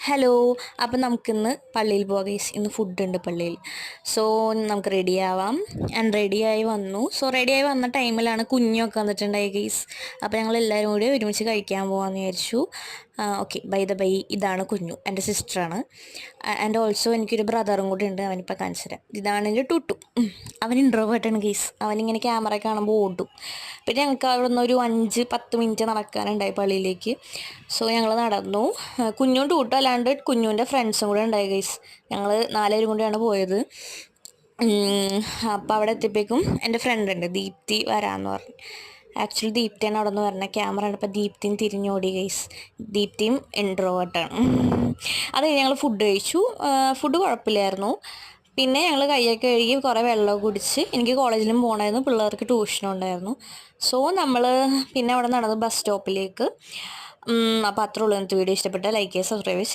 Hello. അപ്പം നമുക്കിന്ന് പള്ളിയിൽ പോകാം ഗൈസ്. ഇന്ന് ഫുഡ് ഉണ്ട് പള്ളിയിൽ. സോ നമുക്ക് റെഡിയാവാം. ആൻഡ് റെഡിയായി വന്നു. സോ റെഡിയായി വന്ന ടൈമിലാണ് കുഞ്ഞൊക്കെ വന്നിട്ടുണ്ടായി ഗൈസ്. അപ്പോൾ ഞങ്ങൾ എല്ലാവരും കൂടി ഒരുമിച്ച് കഴിക്കാൻ പോകാമെന്ന് വിചാരിച്ചു. ഓക്കെ, ബൈ ദ ബൈ, ഇതാണ് കുഞ്ഞു, എൻ്റെ സിസ്റ്ററാണ്. ആൻഡ് ഓൾസോ എനിക്കൊരു ബ്രദറും കൂടി ഉണ്ട്. അവനിപ്പോൾ കാണിച്ചു തരാം. ഇതാണ് എൻ്റെ ടുട്ടു. അവൻ ഇൻട്രോവേർട്ടാണ് ഗൈസ്. അവനിങ്ങനെ ക്യാമറ കാണുമ്പോൾ ഓടും. പിന്നെ ഞങ്ങൾക്ക് അവിടെ നിന്ന് ഒരു 5-10 മിനിറ്റ് നടക്കാനുണ്ടായി പള്ളിയിലേക്ക്. സോ ഞങ്ങൾ നടന്നു. കുഞ്ഞും ടൂട്ടും അല്ലാണ്ട് കുഞ്ഞുവിൻ്റെ ഫ്രണ്ട്സും കൂടെ ഉണ്ടായി ഗൈസ്. ഞങ്ങൾ 4 പേരും കൂടിയാണ് പോയത്. അപ്പോൾ അവിടെ എത്തിയപ്പോഴേക്കും എൻ്റെ ഫ്രണ്ട് ഉണ്ട്, ദീപ്തി വരാമെന്ന് പറഞ്ഞു. ആക്ച്വലി ദീപ്തിയാണ് അവിടെ നിന്ന് പറഞ്ഞത്. ക്യാമറ കണ്ടപ്പോൾ ദീപ്തിയും തിരിഞ്ഞോടി ഗൈസ്. ദീപ്തിയും ഇൻട്രോവേർട്ടാണ്. അത് കഴിഞ്ഞ് ഞങ്ങൾ ഫുഡ് കഴിച്ചു. ഫുഡ് കുഴപ്പമില്ലായിരുന്നു. പിന്നെ ഞങ്ങൾ കൈയൊക്കെ കഴുകി കുറേ വെള്ളമൊക്കെ കുടിച്ച്. എനിക്ക് കോളേജിലും പോകണമായിരുന്നു, പിള്ളേർക്ക് ട്യൂഷനും ഉണ്ടായിരുന്നു. സോ നമ്മൾ പിന്നെ അവിടെ നടന്ന് ബസ് സ്റ്റോപ്പിലേക്ക്. അപ്പോൾ അത്രേ ഉള്ളൂ. ഇന്നത്തെ വീഡിയോ ഇഷ്ടപ്പെട്ടാൽ ലൈക്ക് ചെയ്യുക, സബ്സ്ക്രൈബ് ചെയ്യുക.